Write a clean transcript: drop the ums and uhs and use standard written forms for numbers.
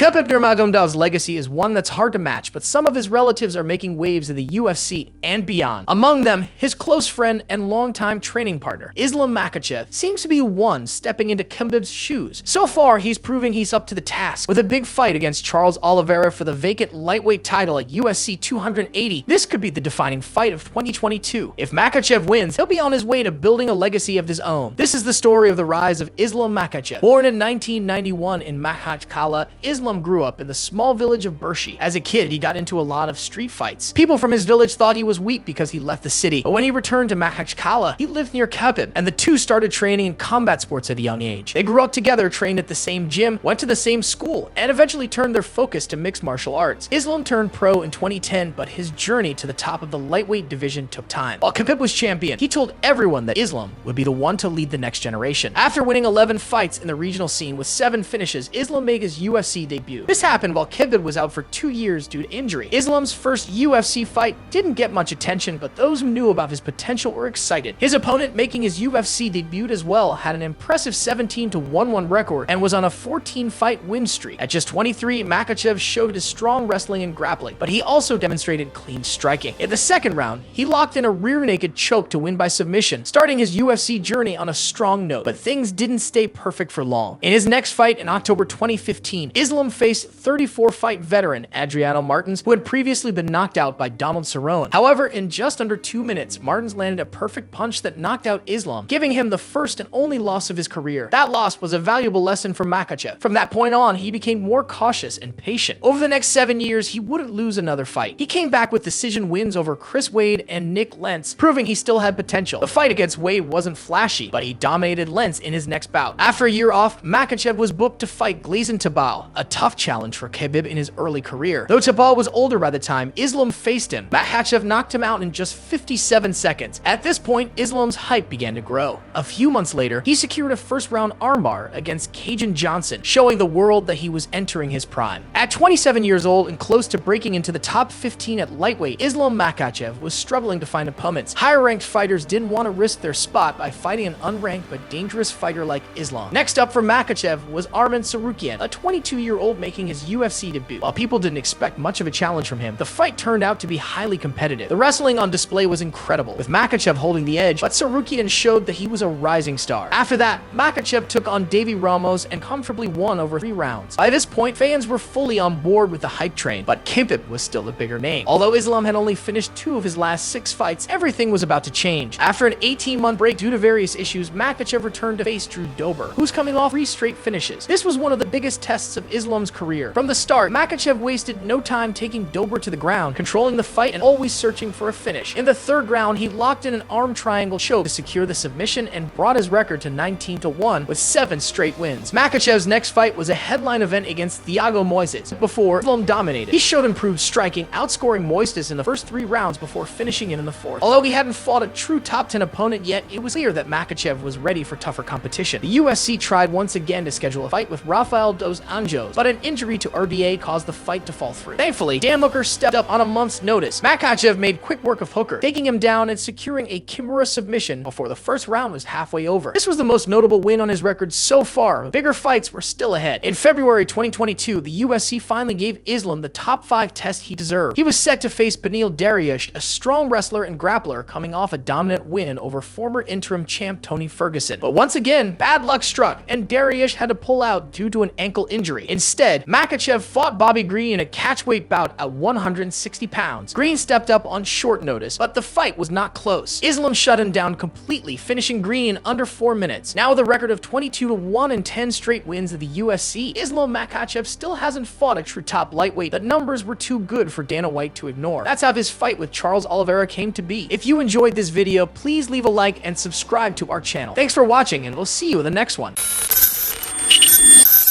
Khabib Nurmagomedov's legacy is one that's hard to match, but some of his relatives are making waves in the UFC and beyond. Among them, his close friend and longtime training partner, Islam Makhachev, seems to be one stepping into Khabib's shoes. So far, he's proving he's up to the task. With a big fight against Charles Oliveira for the vacant lightweight title at UFC 280, this could be the defining fight of 2022. If Makhachev wins, he'll be on his way to building a legacy of his own. This is the story of the rise of Islam Makhachev. Born in 1991 in Makhachev, Islam grew up in the small village of Bershi. As a kid, he got into a lot of street fights. People from his village thought he was weak because he left the city, but when he returned to Makhachev, he lived near Khabib, and the two started training in combat sports at a young age. They grew up together, trained at the same gym, went to the same school, and eventually turned their focus to mixed martial arts. Islam turned pro in 2010, but his journey to the top of the lightweight division took time. While Khabib was champion, he told everyone that Islam would be the one to lead the next generation. After winning 11 fights in the regional scene with 7 finishes, Islam made his UFC debut. This happened while Khabib was out for 2 years due to injury. Islam's first UFC fight didn't get much attention, but those who knew about his potential were excited. His opponent, making his UFC debut as well, had an impressive 17-1-1 record and was on a 14-fight win streak. At just 23, Makhachev showed his strong wrestling and grappling, but he also demonstrated clean striking. In the second round, he locked in a rear-naked choke to win by submission, starting his UFC journey on a strong note. But things didn't stay perfect for long. In his next fight in October 2015, Islam faced 34-fight veteran Adriano Martins, who had previously been knocked out by Donald Cerrone. However, in just under 2 minutes, Martins landed a perfect punch that knocked out Islam, giving him the first and only loss of his career. That loss was a valuable lesson for Makhachev. From that point on, he became more cautious and patient. Over the next 7 years, he wouldn't lose another fight. He came back with decision wins over Chris Wade and Nick Lentz, proving he still had potential. The fight against Wade wasn't flashy, but he dominated Lentz in his next bout. After a year off, Makhachev was booked to fight Gleison Tibau, a tough challenge for Khabib in his early career. Though Tibau was older by the time Islam faced him, Makhachev knocked him out in just 57 seconds. At this point, Islam's hype began to grow. A few months later, he secured a first-round armbar against Cajun Johnson, showing the world that he was entering his prime. At 27 years old and close to breaking into the top 15 at lightweight, Islam Makhachev was struggling to find opponents. Higher-ranked fighters didn't want to risk their spot by fighting an unranked but dangerous fighter like Islam. Next up for Makhachev was Arman Tsarukyan, a 22-year-old making his UFC debut. While people didn't expect much of a challenge from him, the fight turned out to be highly competitive. The wrestling on display was incredible, with Makhachev holding the edge, but Tsarukyan showed that he was a rising star. After that, Makhachev took on Davy Ramos and comfortably won over 3 rounds. By this point, fans were fully on board with the hype train, but Khabib was still the bigger name. Although Islam had only finished 2 of his last 6 fights, everything was about to change. After an 18-month break due to various issues, Makhachev returned to face Drew Dober, who's coming off 3 straight finishes. This was one of the biggest tests of Islam's career. From the start, Makhachev wasted no time taking Dober to the ground, controlling the fight and always searching for a finish. In the 3rd round, he locked in an arm triangle choke to secure the submission and brought his record to 19-1 with 7 straight wins. Makhachev's next fight was a headline event against Thiago Moises. Before, Islam dominated. He showed improved striking, outscoring Moises in the first 3 rounds before finishing it in the 4th. Although he hadn't fought a true top 10 opponent yet, it was clear that Makhachev was ready for tougher competition. The UFC tried once again to schedule a fight with Rafael dos Anjos, but an injury to RDA caused the fight to fall through. Thankfully, Dan Hooker stepped up on a month's notice. Makhachev made quick work of Hooker, taking him down and securing a Kimura submission before the first round was halfway over. This was the most notable win on his record so far. Bigger fights were still ahead. In February 2022, the UFC finally gave Islam the top 5 test he deserved. He was set to face Beneil Dariush, a strong wrestler and grappler coming off a dominant win over former interim champ Tony Ferguson. But once again, bad luck struck, and Dariush had to pull out due to an ankle injury. Instead, Makhachev fought Bobby Green in a catchweight bout at 160 pounds. Green stepped up on short notice, but the fight was not close. Islam shut him down completely, finishing Green in under 4 minutes. Now with a record of 22-1 and 10 straight wins at the UFC, Islam Makhachev still hasn't fought a true top lightweight. The numbers were too good for Dana White to ignore. That's how his fight with Charles Oliveira came to be. If you enjoyed this video, please leave a like and subscribe to our channel. Thanks for watching, and we'll see you in the next one.